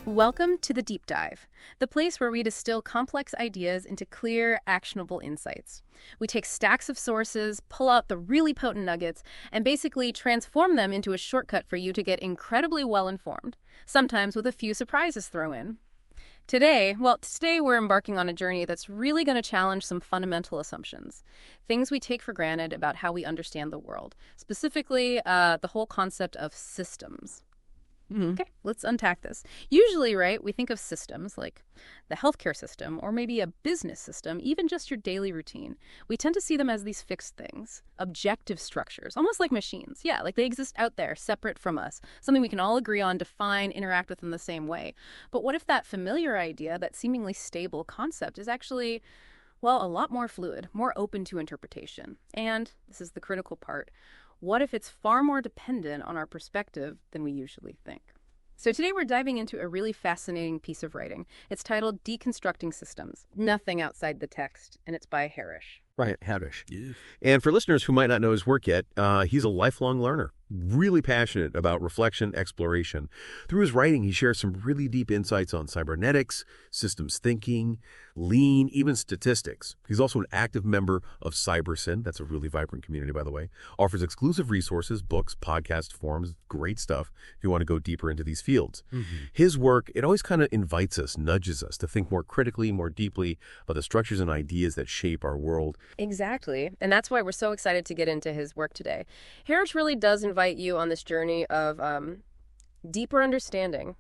Welcome to the Deep Dive, the place where we distill complex ideas into clear, actionable insights. We take stacks of sources, pull out the really potent nuggets, and basically transform them into a shortcut for you to get incredibly well-informed, sometimes with a few surprises thrown in. Today we're embarking on a journey that's really going to challenge some fundamental assumptions, things we take for granted about how we understand the world, specifically the whole concept of systems. Okay, let's unpack this. Usually, right, we think of systems like the healthcare system or maybe a business system, even just your daily routine. We tend to see them as these fixed things, objective structures, almost like machines. Yeah, like they exist out there, separate from us, something we can all agree on, define, interact with in the same way. But what if that familiar idea, that seemingly stable concept, is actually, well, a lot more fluid, more open to interpretation? And this is the critical part. What if it's far more dependent on our perspective than we usually think? So today we're diving into a really fascinating piece of writing. It's titled Deconstructing Systems, Nothing Outside the Text, and it's by Harish. Right, Haddish. Yeah. And for listeners who might not know his work yet, he's a lifelong learner, really passionate about reflection, exploration. Through his writing, he shares some really deep insights on cybernetics, systems thinking, lean, even statistics. He's also an active member of CyberSyn. That's a really vibrant community, by the way. Offers exclusive resources, books, podcast forums, great stuff if you want to go deeper into these fields. His work, it always kind of invites us, nudges us to think more critically, more deeply about the structures and ideas that shape our world. Exactly. And that's why we're so excited to get into his work today. Harish really does invite you on this journey of deeper understanding.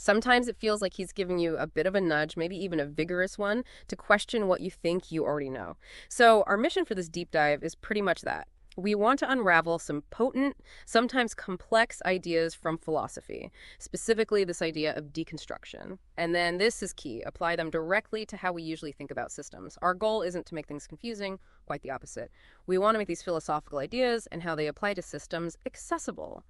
Sometimes it feels like he's giving you a bit of a nudge, maybe even a vigorous one, to question what you think you already know. So our mission for this deep dive is pretty much that. We want to unravel some potent, sometimes complex ideas from philosophy, specifically this idea of deconstruction. And then this is key, apply them directly to how we usually think about systems. Our goal isn't to make things confusing, quite the opposite. We want to make these philosophical ideas and how they apply to systems accessible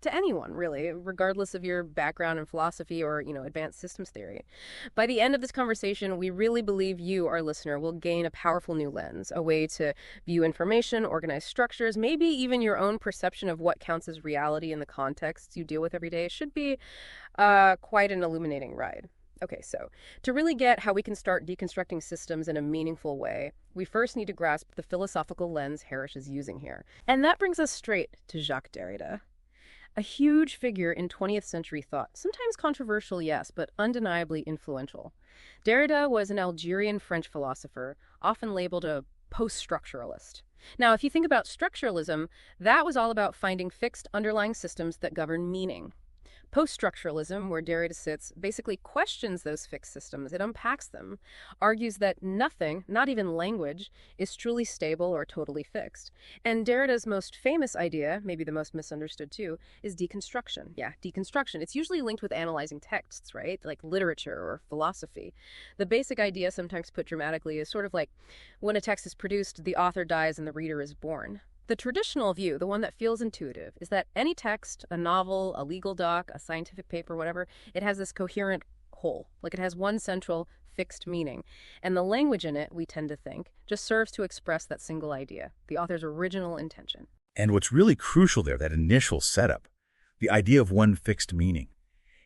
to anyone, really, regardless of your background in philosophy or, advanced systems theory. By the end of this conversation, we really believe you, our listener, will gain a powerful new lens, a way to view information, organize structures, maybe even your own perception of what counts as reality in the contexts you deal with every day. It should be quite an illuminating ride. Okay, so to really get how we can start deconstructing systems in a meaningful way, we first need to grasp the philosophical lens Harish is using here. And that brings us straight to Jacques Derrida. A huge figure in 20th century thought, sometimes controversial, yes, but undeniably influential. Derrida was an Algerian French philosopher, often labeled a post-structuralist. Now, if you think about structuralism, that was all about finding fixed underlying systems that govern meaning. Post-structuralism, where Derrida sits, basically questions those fixed systems. It unpacks them, argues that nothing, not even language, is truly stable or totally fixed. And Derrida's most famous idea, maybe the most misunderstood too, is deconstruction. Yeah, deconstruction. It's usually linked with analyzing texts, right? Like literature or philosophy. The basic idea, sometimes put dramatically, is sort of like when a text is produced, the author dies and the reader is born. The traditional view, the one that feels intuitive, is that any text, a novel, a legal doc, a scientific paper, whatever, it has this coherent whole. Like it has one central fixed meaning. And the language in it, we tend to think, just serves to express that single idea, the author's original intention. And what's really crucial there, that initial setup, the idea of one fixed meaning,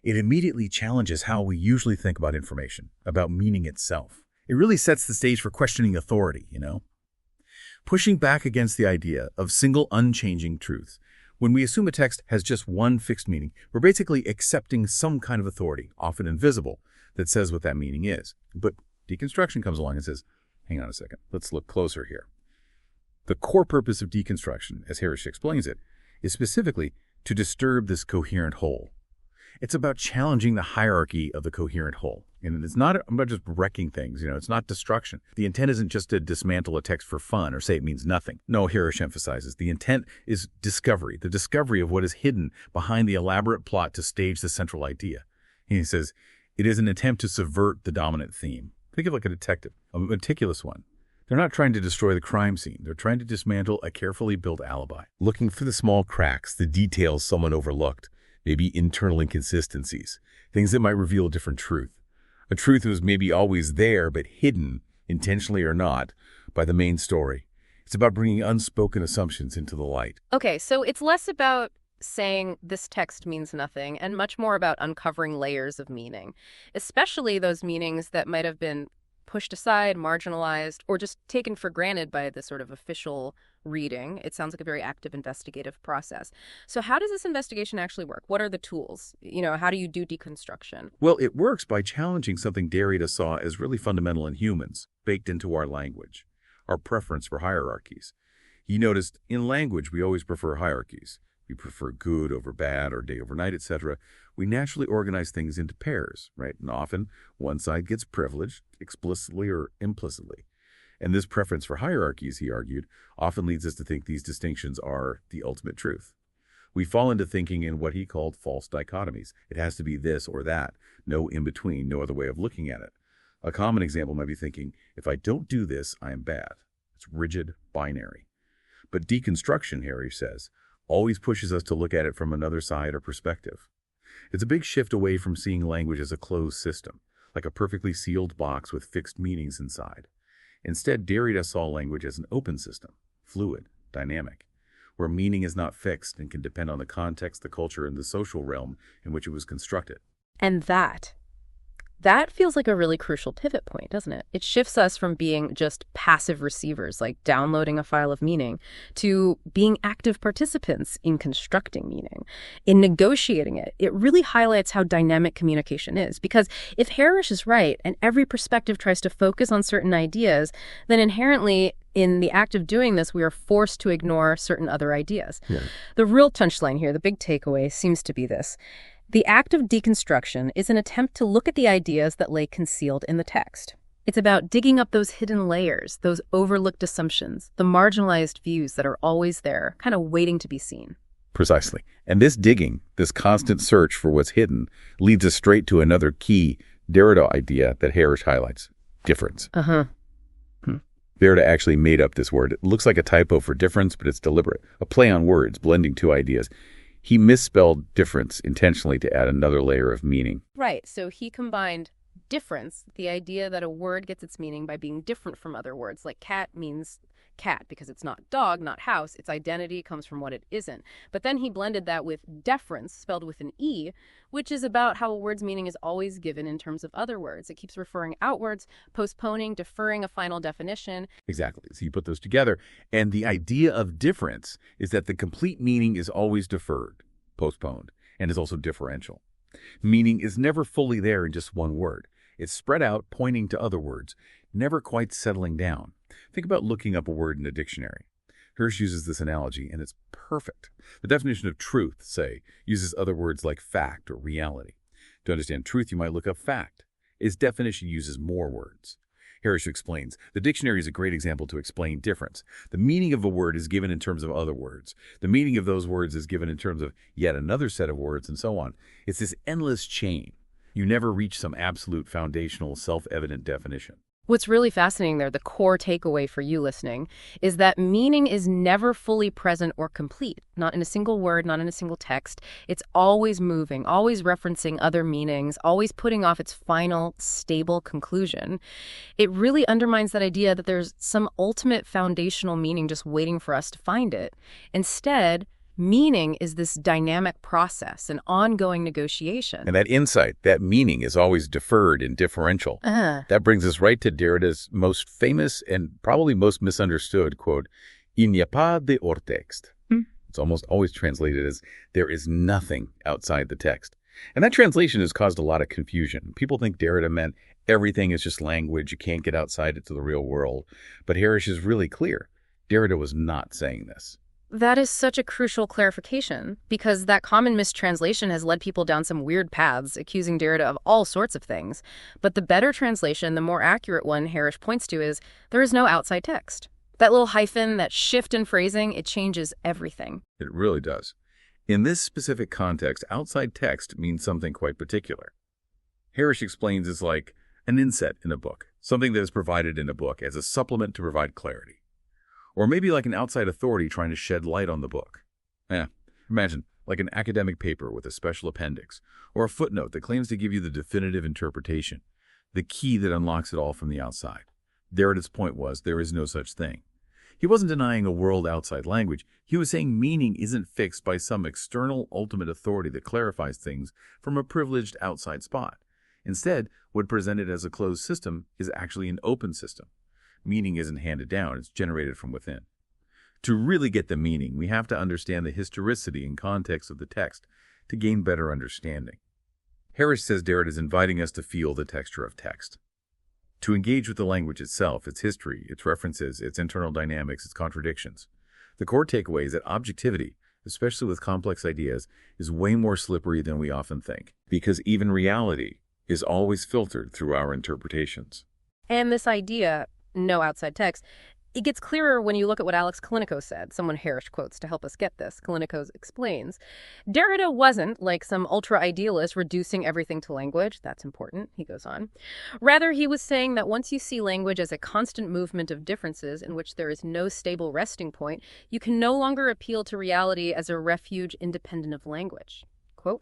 it immediately challenges how we usually think about information, about meaning itself. It really sets the stage for questioning authority, Pushing back against the idea of single unchanging truth. When we assume a text has just one fixed meaning, we're basically accepting some kind of authority, often invisible, that says what that meaning is. But deconstruction comes along and says, hang on a second, let's look closer here. The core purpose of deconstruction, as Harish explains it, is specifically to disturb this coherent whole. It's about challenging the hierarchy of the coherent whole. And it's not about just wrecking things, it's not destruction. The intent isn't just to dismantle a text for fun or say it means nothing. No, Harish emphasizes, the intent is discovery, the discovery of what is hidden behind the elaborate plot to stage the central idea. And he says, it is an attempt to subvert the dominant theme. Think of it like a detective, a meticulous one. They're not trying to destroy the crime scene. They're trying to dismantle a carefully built alibi. Looking for the small cracks, the details someone overlooked, maybe internal inconsistencies, things that might reveal a different truth. A truth that was maybe always there, but hidden, intentionally or not, by the main story. It's about bringing unspoken assumptions into the light. Okay, so it's less about saying this text means nothing and much more about uncovering layers of meaning, especially those meanings that might have been pushed aside, marginalized, or just taken for granted by the sort of official reading. It sounds like a very active investigative process. So how does this investigation actually work? What are the tools? How do you do deconstruction? Well, it works by challenging something Derrida saw as really fundamental in humans, baked into our language, our preference for hierarchies. He noticed in language we always prefer hierarchies. We prefer good over bad or day over night, etc. We naturally organize things into pairs, right? And often one side gets privileged, explicitly or implicitly. And this preference for hierarchies, he argued, often leads us to think these distinctions are the ultimate truth. We fall into thinking in what he called false dichotomies. It has to be this or that, no in-between, no other way of looking at it. A common example might be thinking, if I don't do this, I am bad. It's rigid, binary. But deconstruction, Harry says, always pushes us to look at it from another side or perspective. It's a big shift away from seeing language as a closed system, like a perfectly sealed box with fixed meanings inside. Instead, Derrida saw language as an open system, fluid, dynamic, where meaning is not fixed and can depend on the context, the culture, and the social realm in which it was constructed. And that feels like a really crucial pivot point, doesn't it? It shifts us from being just passive receivers, like downloading a file of meaning, to being active participants in constructing meaning, in negotiating it. It really highlights how dynamic communication is. Because if Harish is right, and every perspective tries to focus on certain ideas, then inherently, in the act of doing this, we are forced to ignore certain other ideas. Yeah. The real punchline here, the big takeaway, seems to be this. The act of deconstruction is an attempt to look at the ideas that lay concealed in the text. It's about digging up those hidden layers, those overlooked assumptions, the marginalized views that are always there, kind of waiting to be seen. Precisely. And this digging, this constant search for what's hidden, leads us straight to another key Derrida idea that Harish highlights: difference. Derrida actually made up this word. It looks like a typo for difference, but it's deliberate. A play on words, blending two ideas. He misspelled difference intentionally to add another layer of meaning. Right. So he combined difference, the idea that a word gets its meaning by being different from other words, like cat means cat because it's not dog, not house. Its identity comes from what it isn't. But then he blended that with deference, spelled with an E, which is about how a word's meaning is always given in terms of other words. It keeps referring outwards, postponing, deferring a final definition. Exactly. So you put those together, and the idea of difference is that the complete meaning is always deferred, postponed, and is also differential. Meaning is never fully there in just one word. It's spread out, pointing to other words, never quite settling down. Think about looking up a word in a dictionary. Hirsch uses this analogy, and it's perfect. The definition of truth, say, uses other words like fact or reality. To understand truth, you might look up fact. Its definition uses more words. Hirsch explains, the dictionary is a great example to explain difference. The meaning of a word is given in terms of other words. The meaning of those words is given in terms of yet another set of words, and so on. It's this endless chain. You never reach some absolute foundational, self-evident definition. What's really fascinating there, the core takeaway for you listening, is that meaning is never fully present or complete. Not in a single word, not in a single text. It's always moving, always referencing other meanings, always putting off its final, stable conclusion. It really undermines that idea that there's some ultimate foundational meaning just waiting for us to find it. Instead, meaning is this dynamic process, an ongoing negotiation. And that insight, that meaning, is always deferred and differential. That brings us right to Derrida's most famous and probably most misunderstood quote, "Il n'y a pas de hors texte." It's almost always translated as, there is nothing outside the text. And that translation has caused a lot of confusion. People think Derrida meant everything is just language, you can't get outside it to the real world. But Harish is really clear. Derrida was not saying this. That is such a crucial clarification, because that common mistranslation has led people down some weird paths, accusing Derrida of all sorts of things. But the better translation, the more accurate one Harish points to, is there is no outside text. That little hyphen, that shift in phrasing, it changes everything. It really does. In this specific context, outside text means something quite particular. Harish explains it's like an inset in a book, something that is provided in a book as a supplement to provide clarity. Or maybe like an outside authority trying to shed light on the book. Imagine like an academic paper with a special appendix, or a footnote that claims to give you the definitive interpretation, the key that unlocks it all from the outside. Derrida's point was there is no such thing. He wasn't denying a world outside language. He was saying meaning isn't fixed by some external ultimate authority that clarifies things from a privileged outside spot. Instead, what presented as a closed system is actually an open system. Meaning isn't handed down, it's generated from within. To really get the meaning, we have to understand the historicity and context of the text to gain better understanding. Harris says Derrida is inviting us to feel the texture of text, to engage with the language itself, its history, its references, its internal dynamics, its contradictions. The core takeaway is that objectivity, especially with complex ideas, is way more slippery than we often think, because even reality is always filtered through our interpretations. And this idea, no outside text, it gets clearer when you look at what Alex Kalinico said, someone Harris quotes to help us get this. Kalinico explains, Derrida wasn't, like some ultra-idealist, reducing everything to language. That's important, he goes on. Rather, he was saying that once you see language as a constant movement of differences in which there is no stable resting point, you can no longer appeal to reality as a refuge independent of language. Quote,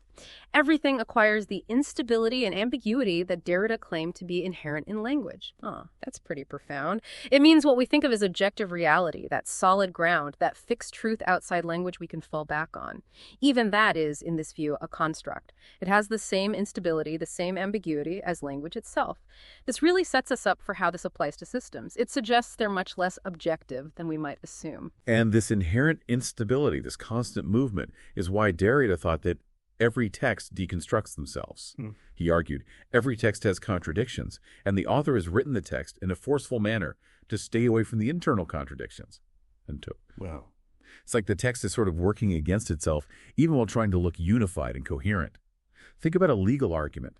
everything acquires the instability and ambiguity that Derrida claimed to be inherent in language. Oh, that's pretty profound. It means what we think of as objective reality, that solid ground, that fixed truth outside language we can fall back on. Even that is, in this view, a construct. It has the same instability, the same ambiguity as language itself. This really sets us up for how this applies to systems. It suggests they're much less objective than we might assume. And this inherent instability, this constant movement, is why Derrida thought that every text deconstructs themselves. He argued, every text has contradictions, and the author has written the text in a forceful manner to stay away from the internal contradictions. Wow. It's like the text is sort of working against itself, even while trying to look unified and coherent. Think about a legal argument.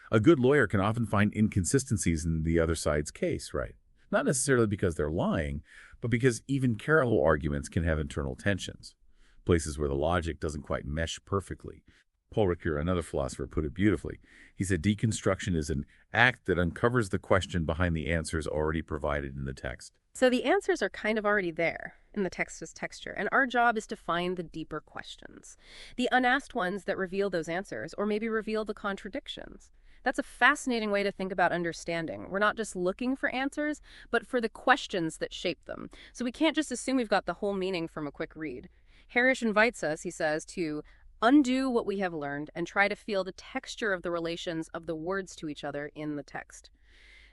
A good lawyer can often find inconsistencies in the other side's case, right? Not necessarily because they're lying, but because even careful arguments can have internal tensions, places where the logic doesn't quite mesh perfectly. Paul Ricoeur, another philosopher, put it beautifully. He said deconstruction is an act that uncovers the question behind the answers already provided in the text. So the answers are kind of already there in the text's texture, and our job is to find the deeper questions, the unasked ones that reveal those answers, or maybe reveal the contradictions. That's a fascinating way to think about understanding. We're not just looking for answers, but for the questions that shape them. So we can't just assume we've got the whole meaning from a quick read. Harris invites us, he says, to undo what we have learned and try to feel the texture of the relations of the words to each other in the text.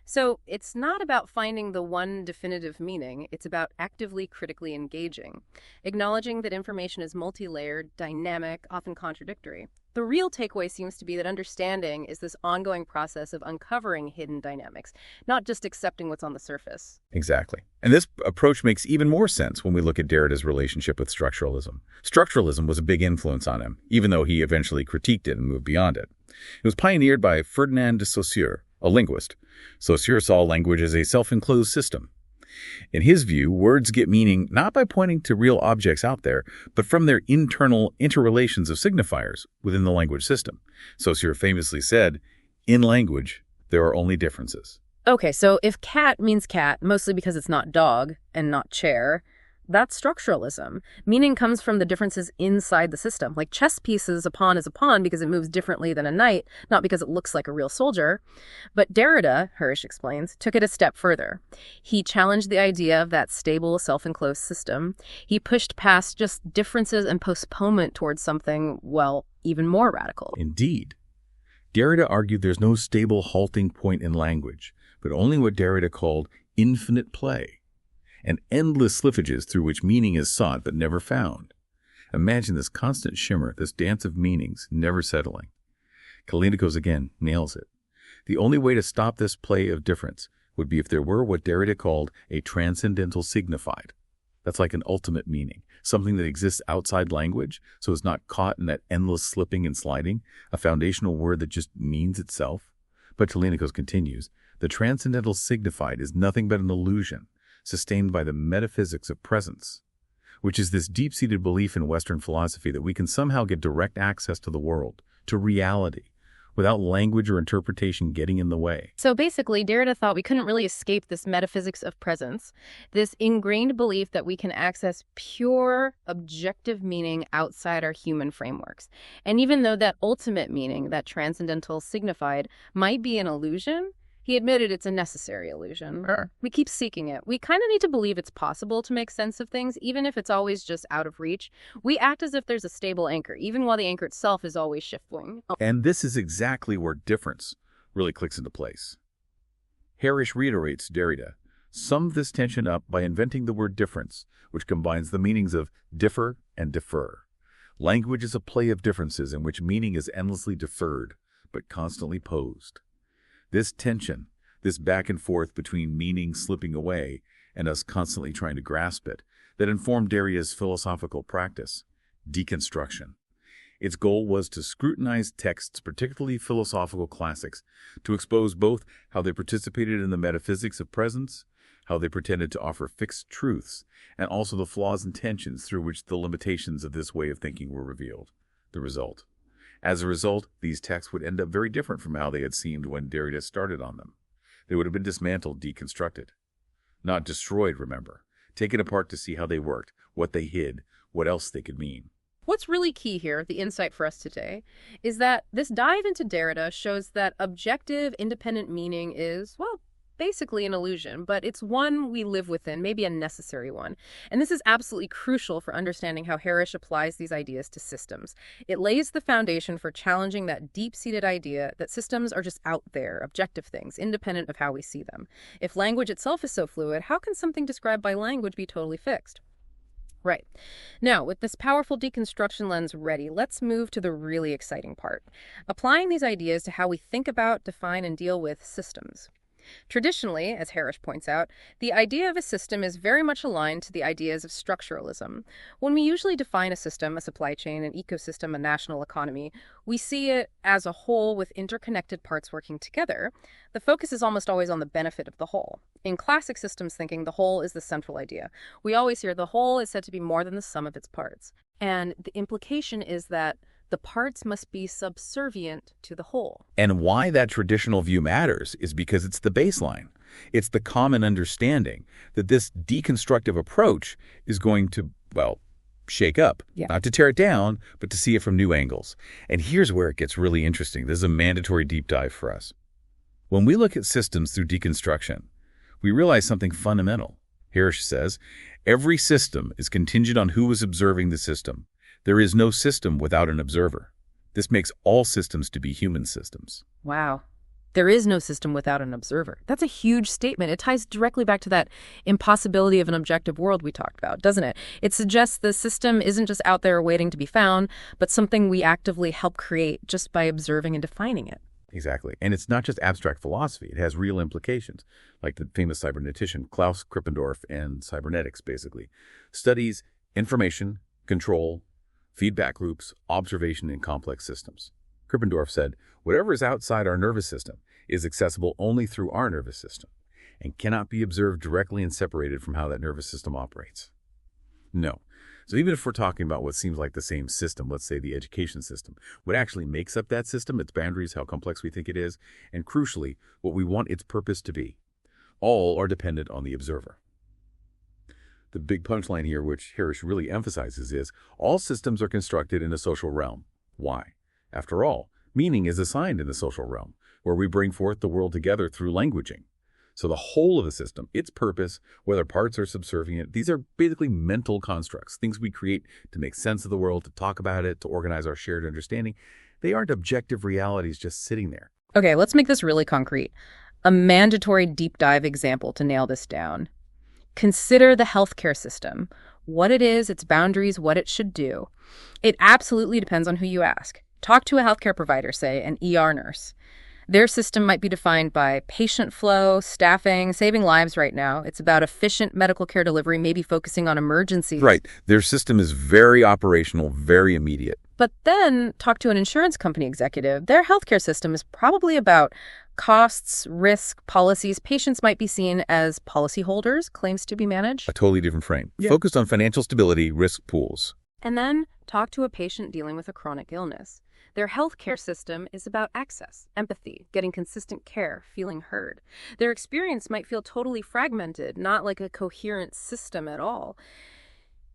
So it's not about finding the one definitive meaning, it's about actively critically engaging, acknowledging that information is multi-layered, dynamic, often contradictory. The real takeaway seems to be that understanding is this ongoing process of uncovering hidden dynamics, not just accepting what's on the surface. Exactly. And this approach makes even more sense when we look at Derrida's relationship with structuralism. Structuralism was a big influence on him, even though he eventually critiqued it and moved beyond it. It was pioneered by Ferdinand de Saussure, a linguist. Saussure saw language as a self-enclosed system. In his view, words get meaning not by pointing to real objects out there, but from their internal interrelations of signifiers within the language system. Saussure famously said, in language, there are only differences. Okay, so if cat means cat, mostly because it's not dog and not chair, that's structuralism. Meaning comes from the differences inside the system. Like chess pieces, a pawn is a pawn because it moves differently than a knight, not because it looks like a real soldier. But Derrida, Hirsch explains, took it a step further. He challenged the idea of that stable, self-enclosed system. He pushed past just differences and postponement towards something, well, even more radical. Indeed. Derrida argued there's no stable halting point in language, but only what Derrida called infinite play, and endless slippages through which meaning is sought but never found. Imagine this constant shimmer, this dance of meanings, never settling. Kalinico's again nails it. The only way to stop this play of difference would be if there were what Derrida called a transcendental signified. That's like an ultimate meaning, something that exists outside language, so it's not caught in that endless slipping and sliding, a foundational word that just means itself. But Kalinico's continues, the transcendental signified is nothing but an illusion, sustained by the metaphysics of presence, which is this deep-seated belief in Western philosophy that we can somehow get direct access to the world, to reality, without language or interpretation getting in the way. So basically, Derrida thought we couldn't really escape this metaphysics of presence, this ingrained belief that we can access pure, objective meaning outside our human frameworks. And even though that ultimate meaning, that transcendental signified, might be an illusion, He admitted it's a necessary illusion. We keep seeking it. We kind of need to believe it's possible to make sense of things, even if it's always just out of reach. We act as if there's a stable anchor, even while the anchor itself is always shifting. And this is exactly where difference really clicks into place. Harish reiterates Derrida, summed this tension up by inventing the word difference, which combines the meanings of differ and defer. Language is a play of differences in which meaning is endlessly deferred, but constantly posed. This tension, this back and forth between meaning slipping away and us constantly trying to grasp it, that informed Derrida's philosophical practice, deconstruction. Its goal was to scrutinize texts, particularly philosophical classics, to expose both how they participated in the metaphysics of presence, how they pretended to offer fixed truths, and also the flaws and tensions through which the limitations of this way of thinking were revealed. The result. As a result, these texts would end up very different from how they had seemed when Derrida started on them. They would have been dismantled, deconstructed. Not destroyed, remember. Taken apart to see how they worked, what they hid, what else they could mean. What's really key here, the insight for us today, is that this dive into Derrida shows that objective, independent meaning is, well, basically an illusion, but it's one we live within, maybe a necessary one. And this is absolutely crucial for understanding how Harish applies these ideas to systems. It lays the foundation for challenging that deep-seated idea that systems are just out there, objective things, independent of how we see them. If language itself is so fluid, how can something described by language be totally fixed? Right. Now, with this powerful deconstruction lens ready, let's move to the really exciting part. Applying these ideas to how we think about, define, and deal with systems. Traditionally, as Harish points out, the idea of a system is very much aligned to the ideas of structuralism. When we usually define a system, a supply chain, an ecosystem, a national economy, we see it as a whole with interconnected parts working together. The focus is almost always on the benefit of the whole. In classic systems thinking, the whole is the central idea. We always hear the whole is said to be more than the sum of its parts. And the implication is that the parts must be subservient to the whole. And why that traditional view matters is because it's the baseline. It's the common understanding that this deconstructive approach is going to, well, shake up. Yeah. Not to tear it down, but to see it from new angles. And here's where it gets really interesting. This is a mandatory deep dive for us. When we look at systems through deconstruction, we realize something fundamental. Harish says, every system is contingent on who is observing the system. There is no system without an observer. This makes all systems to be human systems. Wow. There is no system without an observer. That's a huge statement. It ties directly back to that impossibility of an objective world we talked about, doesn't it? It suggests the system isn't just out there waiting to be found, but something we actively help create just by observing and defining it. Exactly. And it's not just abstract philosophy. It has real implications, like the famous cybernetician Klaus Krippendorff and cybernetics, basically. Studies information, control, feedback loops, observation in complex systems. Krippendorff said, whatever is outside our nervous system is accessible only through our nervous system and cannot be observed directly and separated from how that nervous system operates. No. So even if we're talking about what seems like the same system, let's say the education system, what actually makes up that system, its boundaries, how complex we think it is, and crucially, what we want its purpose to be, all are dependent on the observer. The big punchline here, which Harish really emphasizes, is all systems are constructed in a social realm. Why? After all, meaning is assigned in the social realm, where we bring forth the world together through languaging. So the whole of the system, its purpose, whether parts are subservient, these are basically mental constructs, things we create to make sense of the world, to talk about it, to organize our shared understanding. They aren't objective realities just sitting there. Okay, let's make this really concrete. A mandatory deep dive example to nail this down. Consider the healthcare system, what it is, its boundaries, what it should do. It absolutely depends on who you ask. Talk to a healthcare provider, say an ER nurse. Their system might be defined by patient flow, staffing, saving lives right now. It's about efficient medical care delivery, maybe focusing on emergencies. Right. Their system is very operational, very immediate. But then talk to an insurance company executive. Their healthcare system is probably about costs, risk, policies. Patients might be seen as policyholders, claims to be managed. A totally different frame. Yeah. Focused on financial stability, risk pools. And then talk to a patient dealing with a chronic illness. Their healthcare system is about access, empathy, getting consistent care, feeling heard. Their experience might feel totally fragmented, not like a coherent system at all.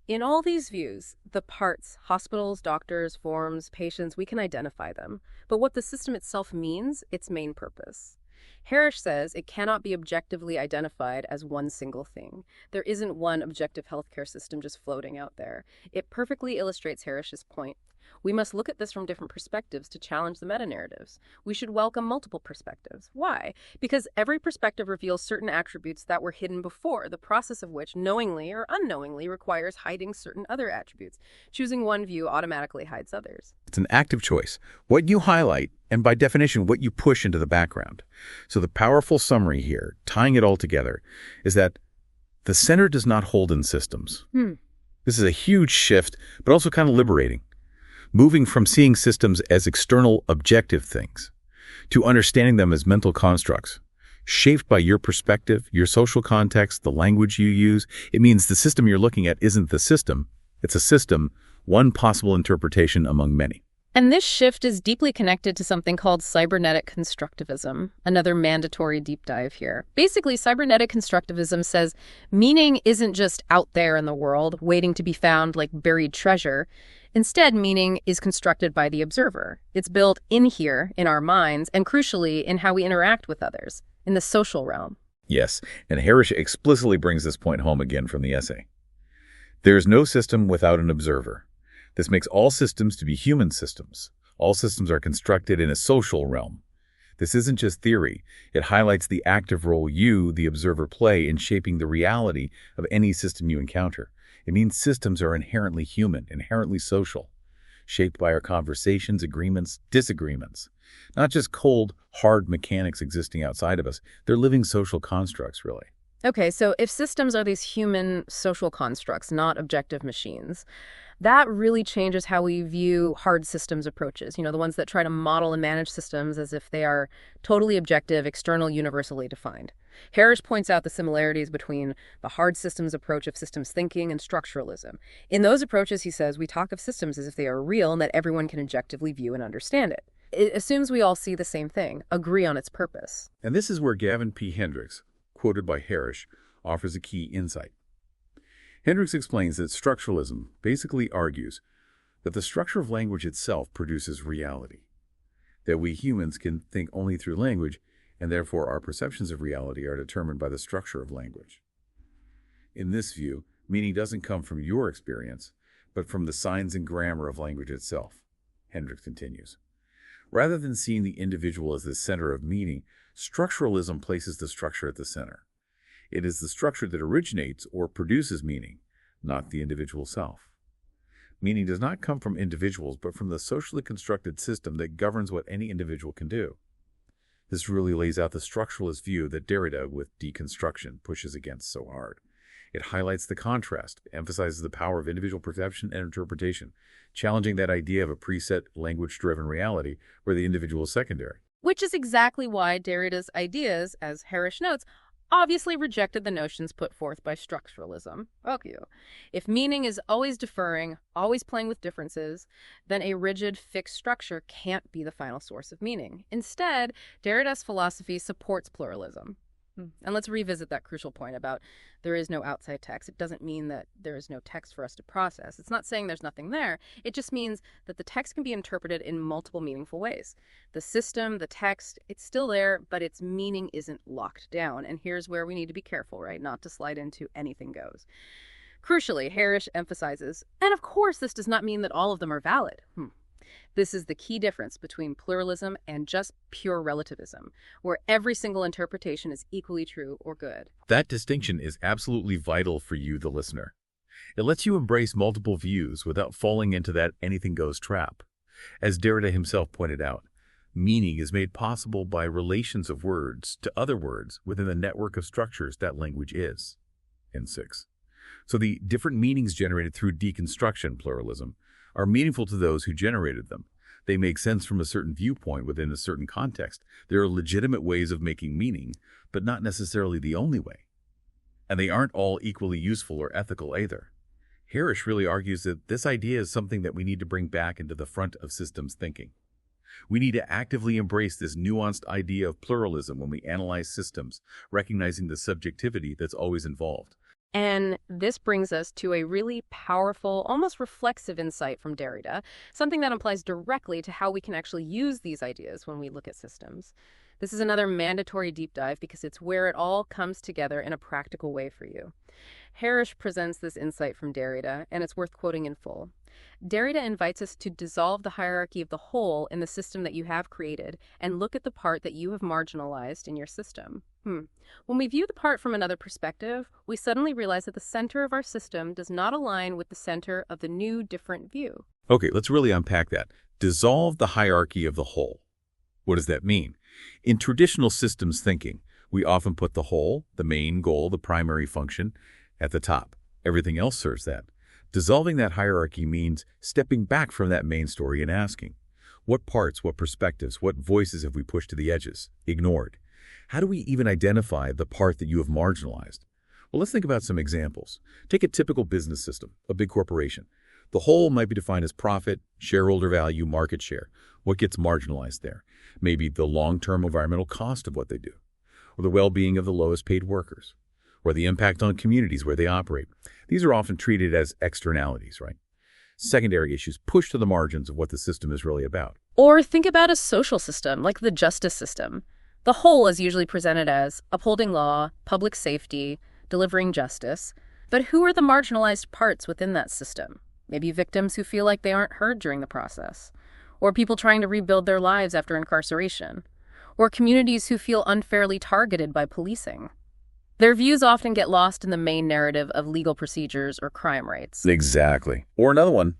In all these views, the parts, hospitals, doctors, forms, patients, we can identify them. But what the system itself means, its main purpose. Harris says it cannot be objectively identified as one single thing. There isn't one objective healthcare system just floating out there. It perfectly illustrates Harris's point. We must look at this from different perspectives to challenge the meta-narratives. We should welcome multiple perspectives. Why? Because every perspective reveals certain attributes that were hidden before, the process of which, knowingly or unknowingly, requires hiding certain other attributes. Choosing one view automatically hides others. It's an active choice. What you highlight, and by definition, what you push into the background. So the powerful summary here, tying it all together, is that the center does not hold in systems. This is a huge shift, but also kind of liberating. Moving from seeing systems as external, objective things to understanding them as mental constructs, shaped by your perspective, your social context, the language you use. It means the system you're looking at isn't the system. It's a system, one possible interpretation among many. And this shift is deeply connected to something called cybernetic constructivism, another mandatory deep dive here. Basically, cybernetic constructivism says meaning isn't just out there in the world, waiting to be found like buried treasure. Instead, meaning is constructed by the observer. It's built in here, in our minds, and crucially, in how we interact with others, in the social realm. Yes, and Harris explicitly brings this point home again from the essay. There is no system without an observer. This makes all systems to be human systems. All systems are constructed in a social realm. This isn't just theory. It highlights the active role you, the observer, play in shaping the reality of any system you encounter. It means systems are inherently human, inherently social, shaped by our conversations, agreements, disagreements. Not just cold, hard mechanics existing outside of us. They're living social constructs, really. Okay, so if systems are these human social constructs, not objective machines, that really changes how we view hard systems approaches, the ones that try to model and manage systems as if they are totally objective, external, universally defined. Harris points out the similarities between the hard systems approach of systems thinking and structuralism. In those approaches, he says, we talk of systems as if they are real and that everyone can objectively view and understand it. It assumes we all see the same thing, agree on its purpose. And this is where Gavin P. Hendricks, quoted by Harris, offers a key insight. Hendricks explains that structuralism basically argues that the structure of language itself produces reality, that we humans can think only through language, and therefore our perceptions of reality are determined by the structure of language. In this view, meaning doesn't come from your experience, but from the signs and grammar of language itself. Hendricks continues. Rather than seeing the individual as the center of meaning, structuralism places the structure at the center. It is the structure that originates or produces meaning, not the individual self. Meaning does not come from individuals, but from the socially constructed system that governs what any individual can do. This really lays out the structuralist view that Derrida, with Deconstruction, pushes against so hard. It highlights the contrast, emphasizes the power of individual perception and interpretation, challenging that idea of a preset, language-driven reality where the individual is secondary. Which is exactly why Derrida's ideas, as Harris notes, obviously rejected the notions put forth by structuralism. Okay. If meaning is always deferring, always playing with differences, then a rigid, fixed structure can't be the final source of meaning. Instead, Derrida's philosophy supports pluralism. And let's revisit that crucial point about there is no outside text. It doesn't mean that there is no text for us to process. It's not saying there's nothing there. It just means that the text can be interpreted in multiple meaningful ways. The system, the text, it's still there, but its meaning isn't locked down. And here's where we need to be careful, right? Not to slide into anything goes. Crucially, Harris emphasizes, and of course this does not mean that all of them are valid. This is the key difference between pluralism and just pure relativism, where every single interpretation is equally true or good. That distinction is absolutely vital for you, the listener. It lets you embrace multiple views without falling into that anything goes trap. As Derrida himself pointed out, meaning is made possible by relations of words to other words within the network of structures that language is. In 6. So the different meanings generated through deconstruction pluralism are meaningful to those who generated them. They make sense from a certain viewpoint within a certain context. There are legitimate ways of making meaning, but not necessarily the only way. And they aren't all equally useful or ethical either. Harris really argues that this idea is something that we need to bring back into the front of systems thinking. We need to actively embrace this nuanced idea of pluralism when we analyze systems, recognizing the subjectivity that's always involved. And this brings us to a really powerful, almost reflexive insight from Derrida, something that applies directly to how we can actually use these ideas when we look at systems. This is another mandatory deep dive because it's where it all comes together in a practical way for you. Harish presents this insight from Derrida, and it's worth quoting in full. Derrida invites us to dissolve the hierarchy of the whole in the system that you have created and look at the part that you have marginalized in your system. When we view the part from another perspective, we suddenly realize that the center of our system does not align with the center of the new, different view. Okay, let's really unpack that. Dissolve the hierarchy of the whole. What does that mean? In traditional systems thinking, we often put the whole, the main goal, the primary function, at the top. Everything else serves that. Dissolving that hierarchy means stepping back from that main story and asking, what parts, what perspectives, what voices have we pushed to the edges, ignored? How do we even identify the part that you have marginalized? Well, let's think about some examples. Take a typical business system, a big corporation. The whole might be defined as profit, shareholder value, market share. What gets marginalized there? Maybe the long-term environmental cost of what they do, or the well-being of the lowest paid workers, or the impact on communities where they operate. These are often treated as externalities, right? Secondary issues push to the margins of what the system is really about. Or think about a social system like the justice system. The whole is usually presented as upholding law, public safety, delivering justice. But who are the marginalized parts within that system? Maybe victims who feel like they aren't heard during the process, or people trying to rebuild their lives after incarceration, or communities who feel unfairly targeted by policing. Their views often get lost in the main narrative of legal procedures or crime rates. Exactly. Or another one,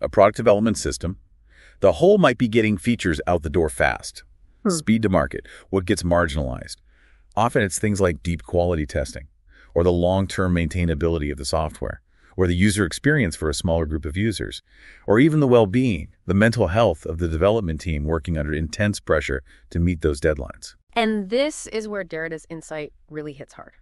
a product development system. The whole might be getting features out the door fast. Speed to market, what gets marginalized. Often it's things like deep quality testing, or the long-term maintainability of the software, or the user experience for a smaller group of users, or even the well-being, the mental health of the development team working under intense pressure to meet those deadlines. And this is where Derrida's insight really hits hard.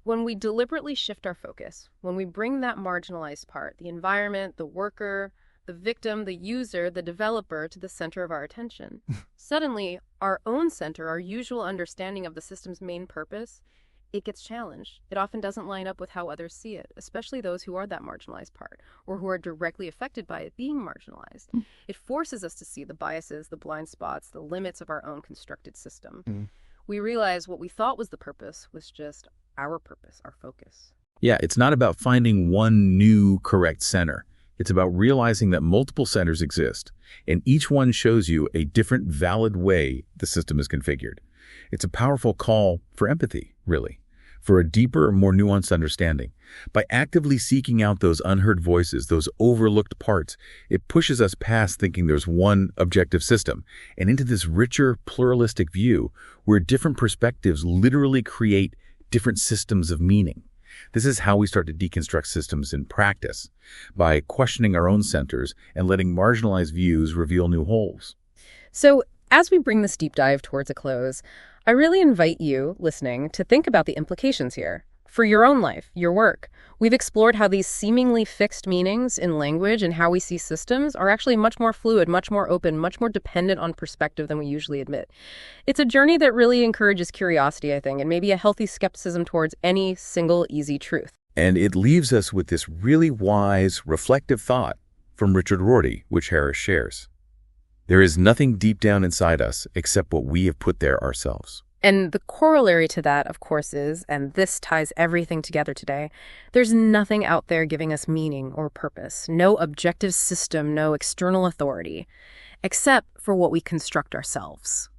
When we deliberately shift our focus, when we bring that marginalized part, the environment, the worker, the victim, the user, the developer to the center of our attention, suddenly our own center, our usual understanding of the system's main purpose, it gets challenged. It often doesn't line up with how others see it, especially those who are that marginalized part or who are directly affected by it being marginalized. It forces us to see the biases, the blind spots, the limits of our own constructed system. We realize what we thought was the purpose was just our purpose, our focus. Yeah, it's not about finding one new correct center. It's about realizing that multiple centers exist, and each one shows you a different valid way the system is configured. It's a powerful call for empathy, really, for a deeper, more nuanced understanding. By actively seeking out those unheard voices, those overlooked parts, it pushes us past thinking there's one objective system and into this richer, pluralistic view where different perspectives literally create different systems of meaning. This is how we start to deconstruct systems in practice, by questioning our own centers and letting marginalized views reveal new wholes. So, as we bring this deep dive towards a close, I really invite you, listening, to think about the implications here. For your own life, your work, we've explored how these seemingly fixed meanings in language and how we see systems are actually much more fluid, much more open, much more dependent on perspective than we usually admit. It's a journey that really encourages curiosity, I think, and maybe a healthy skepticism towards any single easy truth. And it leaves us with this really wise, reflective thought from Richard Rorty, which Harish shares. There is nothing deep down inside us except what we have put there ourselves. And the corollary to that, of course, is, and this ties everything together today, there's nothing out there giving us meaning or purpose, no objective system, no external authority, except for what we construct ourselves.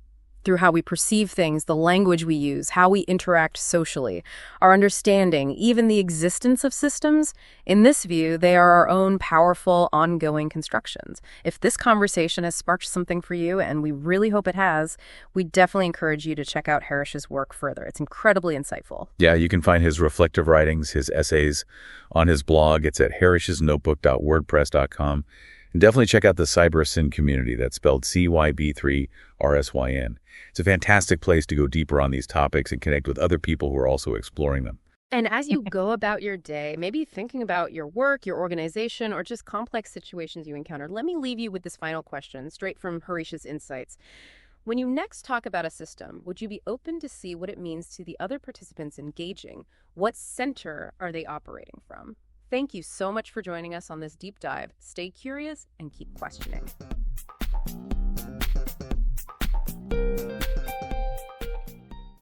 Through how we perceive things, the language we use, how we interact socially, our understanding, even the existence of systems, in this view, they are our own powerful, ongoing constructions. If this conversation has sparked something for you, and we really hope it has, we definitely encourage you to check out Harish's work further. It's incredibly insightful. Yeah, you can find his reflective writings, his essays on his blog. It's at harishsnotebook.wordpress.com. And definitely check out the CyberSyn community. That's spelled CYB3RSYN. It's a fantastic place to go deeper on these topics and connect with other people who are also exploring them. And as you go about your day, maybe thinking about your work, your organization, or just complex situations you encountered, let me leave you with this final question, straight from Harish's insights. When you next talk about a system, would you be open to see what it means to the other participants engaging? What center are they operating from? Thank you so much for joining us on this deep dive. Stay curious and keep questioning.